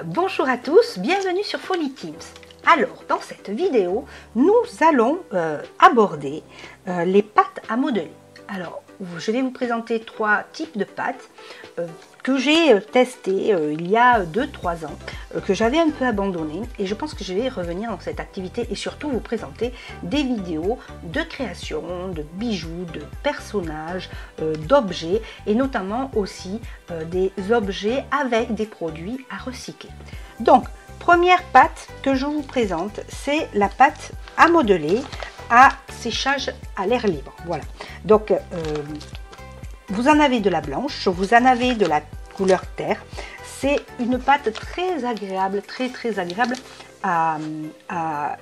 Bonjour à tous, bienvenue sur Folie Teams. Alors, dans cette vidéo, nous allons aborder les pâtes à modeler. Alors, je vais vous présenter 3 types de pâtes que j'ai testées il y a 2-3 ans, que j'avais un peu abandonné, et je pense que je vais revenir dans cette activité et surtout vous présenter des vidéos de création, de bijoux, de personnages, d'objets, et notamment aussi des objets avec des produits à recycler. Donc, première pâte que je vous présente, c'est la pâte à modeler à séchage à l'air libre. Voilà. Donc, vous en avez de la blanche, vous en avez de la couleur terre. C'est une pâte très agréable, très agréable à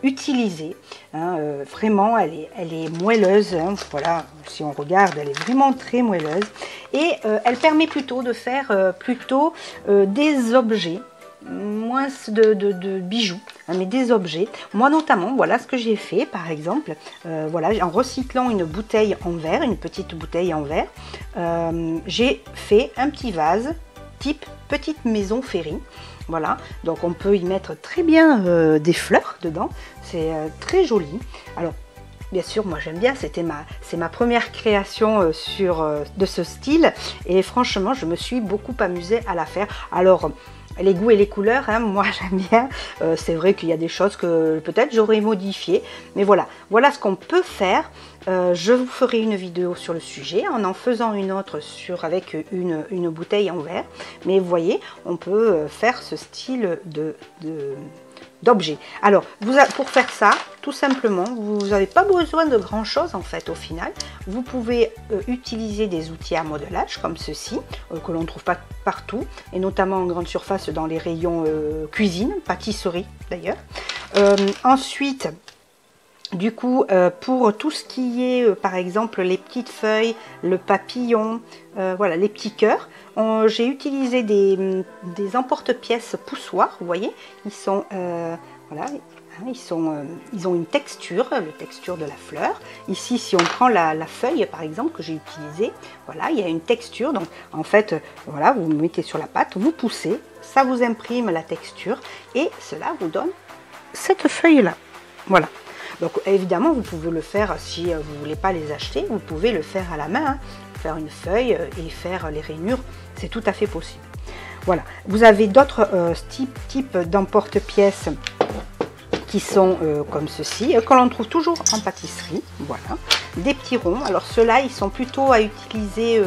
utiliser. Hein, vraiment, elle est moelleuse. Hein, voilà, si on regarde, elle est vraiment très moelleuse. Et elle permet plutôt de faire des objets, moins de bijoux, hein, mais des objets. Moi notamment, voilà ce que j'ai fait par exemple, voilà, en recyclant une bouteille en verre, une petite bouteille en verre, j'ai fait un petit vase type petite maison Ferry. Voilà, donc on peut y mettre très bien des fleurs dedans, c'est très joli. Alors bien sûr, moi j'aime bien, c'est ma première création de ce style, et franchement je me suis beaucoup amusée à la faire. Alors les goûts et les couleurs, hein, moi j'aime bien, c'est vrai qu'il y a des choses que peut-être j'aurais modifiées, mais voilà ce qu'on peut faire. Je vous ferai une vidéo sur le sujet en faisant une autre avec une bouteille en verre, mais vous voyez, on peut faire ce style d'objet. Alors, pour faire ça, tout simplement, vous n'avez pas besoin de grand chose en fait au final. Vous pouvez utiliser des outils à modelage comme ceci, que l'on ne trouve pas partout, et notamment en grande surface dans les rayons cuisine, pâtisserie d'ailleurs. Ensuite, du coup, pour tout ce qui est, par exemple, les petites feuilles, le papillon, voilà, les petits cœurs, j'ai utilisé des emporte-pièces poussoirs, vous voyez, ils sont, voilà, hein, ils ont une texture, la texture de la fleur. Ici, si on prend la feuille, par exemple, que j'ai utilisée, voilà, il y a une texture, donc en fait, voilà, vous mettez sur la pâte, vous poussez, ça vous imprime la texture, et cela vous donne cette feuille-là, voilà. Donc évidemment, vous pouvez le faire, si vous ne voulez pas les acheter, vous pouvez le faire à la main, hein, faire une feuille et faire les rainures, c'est tout à fait possible. Voilà, vous avez d'autres types d'emporte-pièces qui sont comme ceci, que l'on trouve toujours en pâtisserie, voilà, des petits ronds. Alors ceux-là, ils sont plutôt à utiliser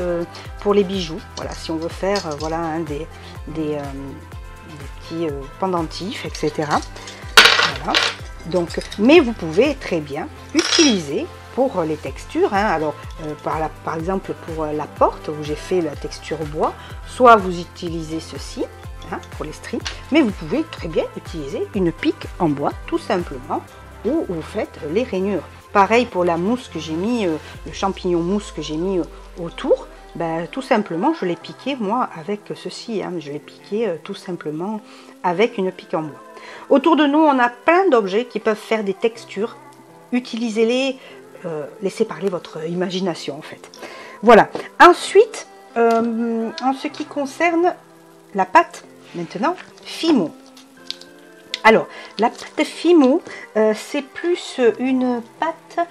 pour les bijoux, voilà, si on veut faire voilà, hein, des petits pendentifs, etc. Voilà. Donc, mais vous pouvez très bien utiliser pour les textures, hein, alors par exemple pour la porte où j'ai fait la texture bois, soit vous utilisez ceci, hein, pour les stries, mais vous pouvez très bien utiliser une pique en bois tout simplement, où vous faites les rainures. Pareil pour la mousse que j'ai mis, le champignon mousse que j'ai mis autour, ben, tout simplement je l'ai piqué moi avec ceci, hein, je l'ai piqué tout simplement avec une pique en bois. Autour de nous, on a plein d'objets qui peuvent faire des textures. Utilisez-les, laissez parler votre imagination en fait. Voilà. Ensuite, en ce qui concerne la pâte, maintenant, Fimo. Alors, la pâte Fimo, c'est plus une pâte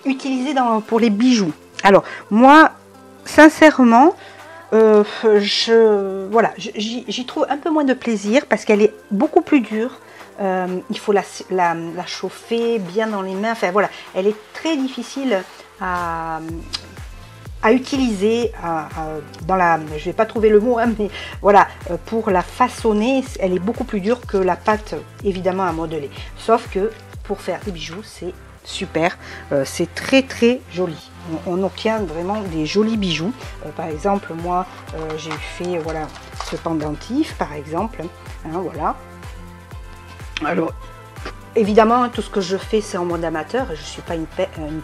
utilisée pour les bijoux. Alors, moi, sincèrement, j'y trouve un peu moins de plaisir parce qu'elle est beaucoup plus dure. Il faut la chauffer bien dans les mains. Enfin voilà, elle est très difficile à utiliser. Je vais pas trouver le mot, hein, mais voilà, pour la façonner, elle est beaucoup plus dure que la pâte évidemment à modeler. Sauf que pour faire des bijoux, c'est super, c'est très joli. On obtient vraiment des jolis bijoux. Par exemple, moi j'ai fait voilà ce pendentif par exemple, hein, voilà. Alors évidemment tout ce que je fais c'est en mode amateur, je suis pas une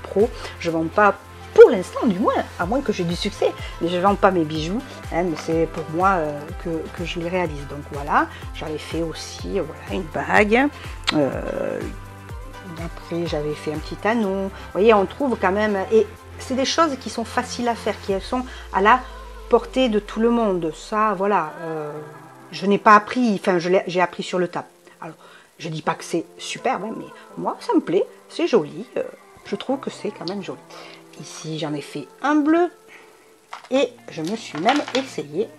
pro, je vends pas pour l'instant du moins, à moins que j'ai du succès. Mais je ne vends pas mes bijoux, hein, mais c'est pour moi que je les réalise. Donc voilà, j'avais fait aussi voilà, une bague. Après j'avais fait un petit anneau. Vous voyez, on trouve quand même, et c'est des choses qui sont faciles à faire, qui sont à la portée de tout le monde. Ça, voilà, je n'ai pas appris, enfin j'ai appris sur le tas. Alors, je ne dis pas que c'est superbe, hein, mais moi ça me plaît, c'est joli. Je trouve que c'est quand même joli. Ici j'en ai fait un bleu et je me suis même essayé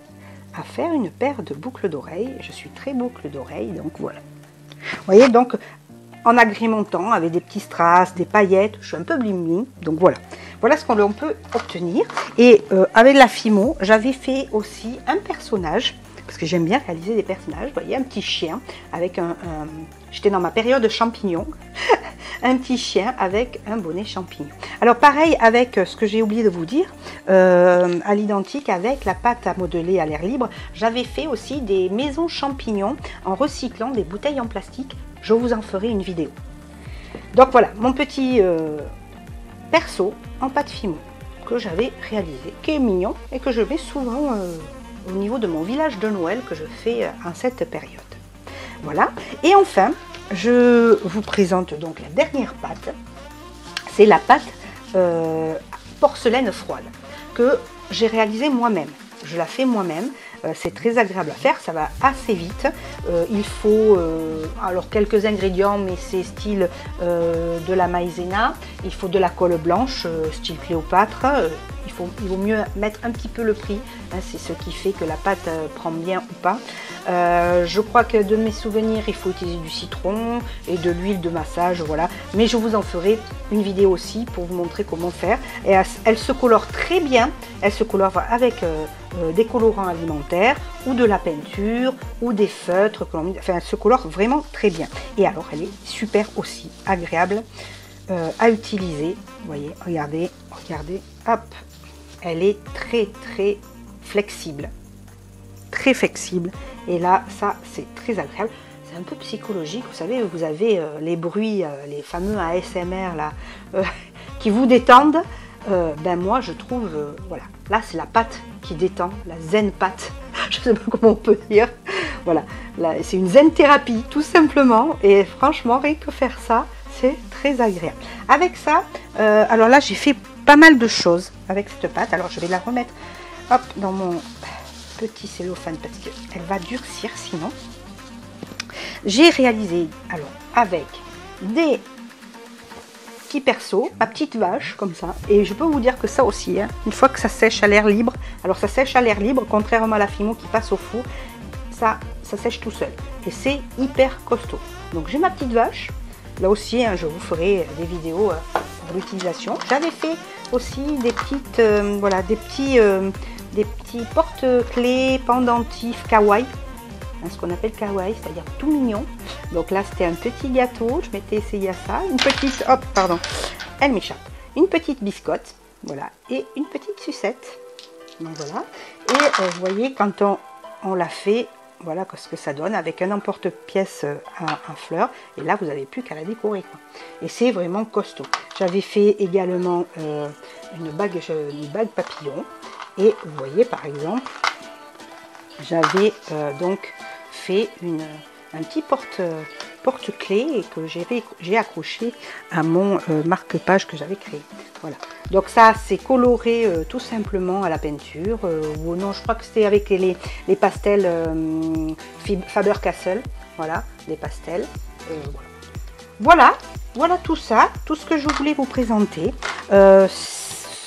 à faire une paire de boucles d'oreilles. Je suis très boucle d'oreilles, donc voilà. Vous voyez, donc en agrémentant avec des petits strass, des paillettes, je suis un peu bling bling, donc voilà. Voilà ce qu'on peut obtenir. Et avec la Fimo, j'avais fait aussi un personnage, parce que j'aime bien réaliser des personnages. Vous voyez, un petit chien avec j'étais dans ma période champignon. Un petit chien avec un bonnet champignon. Alors pareil avec ce que j'ai oublié de vous dire, à l'identique avec la pâte à modeler à l'air libre, j'avais fait aussi des maisons champignons en recyclant des bouteilles en plastique. Je vous en ferai une vidéo. Donc voilà, mon petit perso en pâte Fimo que j'avais réalisé, qui est mignon et que je mets souvent au niveau de mon village de Noël que je fais en cette période. Voilà, et enfin, je vous présente donc la dernière pâte. C'est la pâte porcelaine froide que j'ai réalisée moi-même. Je la fais moi-même. C'est très agréable à faire, ça va assez vite. Il faut alors quelques ingrédients, mais c'est style de la maïzena. Il faut de la colle blanche, style Cléopâtre. Il vaut mieux mettre un petit peu le prix, hein, c'est ce qui fait que la pâte prend bien ou pas. Je crois que de mes souvenirs, il faut utiliser du citron et de l'huile de massage, voilà. Mais je vous en ferai une vidéo aussi pour vous montrer comment faire. Et elle se colore très bien. Elle se colore avec des colorants alimentaires ou de la peinture ou des feutres. Enfin, elle se colore vraiment très bien. Et alors, elle est super aussi agréable à utiliser. Vous voyez, regardez, regardez, hop. Elle est très très flexible. Très flexible. Et là, ça, c'est très agréable. C'est un peu psychologique. Vous savez, vous avez les bruits, les fameux ASMR là, qui vous détendent. Ben moi, je trouve, voilà. Là, c'est la pâte qui détend, la zen pâte. Je ne sais pas comment on peut dire. Voilà. C'est une zen thérapie, tout simplement. Et franchement, rien que faire ça, c'est très agréable. Avec ça, alors là, j'ai fait pas mal de choses avec cette pâte. Alors, je vais la remettre hop, dans mon petit cellophane parce qu'elle va durcir sinon. J'ai réalisé alors avec des petits persos, ma petite vache comme ça, et je peux vous dire que ça aussi, hein, une fois que ça sèche à l'air libre, alors ça sèche à l'air libre, contrairement à la Fimo qui passe au four, ça sèche tout seul et c'est hyper costaud. Donc j'ai ma petite vache, là aussi hein, je vous ferai des vidéos pour l'utilisation. J'avais fait aussi des petites, voilà, des petits porte-clés pendentifs kawaii, hein, ce qu'on appelle kawaii, c'est-à-dire tout mignon. Donc là, c'était un petit gâteau, je m'étais essayé à ça, une petite, hop, pardon, elle m'échappe, une petite biscotte, voilà, et une petite sucette. Donc voilà, et vous voyez, quand on l'a fait, voilà ce que ça donne avec un emporte-pièce en fleurs. Et là, vous n'avez plus qu'à la décorer, quoi. Et c'est vraiment costaud. J'avais fait également une bague papillon. Et vous voyez, par exemple, j'avais donc fait un petit porte-clés que j'ai accroché à mon marque-page que j'avais créé. Voilà. Donc ça, c'est coloré tout simplement à la peinture. Ou non, je crois que c'était avec les pastels Faber-Castell. Voilà, les pastels. Voilà tout ça, tout ce que je voulais vous présenter.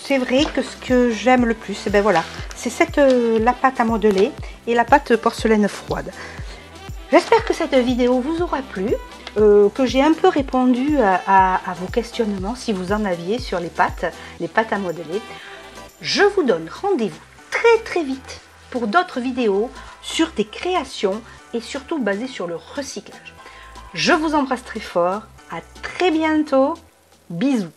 C'est vrai que ce que j'aime le plus, ben voilà, c'est la pâte à modeler et la pâte porcelaine froide. J'espère que cette vidéo vous aura plu, que j'ai un peu répondu à vos questionnements si vous en aviez sur les pâtes à modeler. Je vous donne rendez-vous très vite pour d'autres vidéos sur des créations et surtout basées sur le recyclage. Je vous embrasse très fort, à très bientôt, bisous.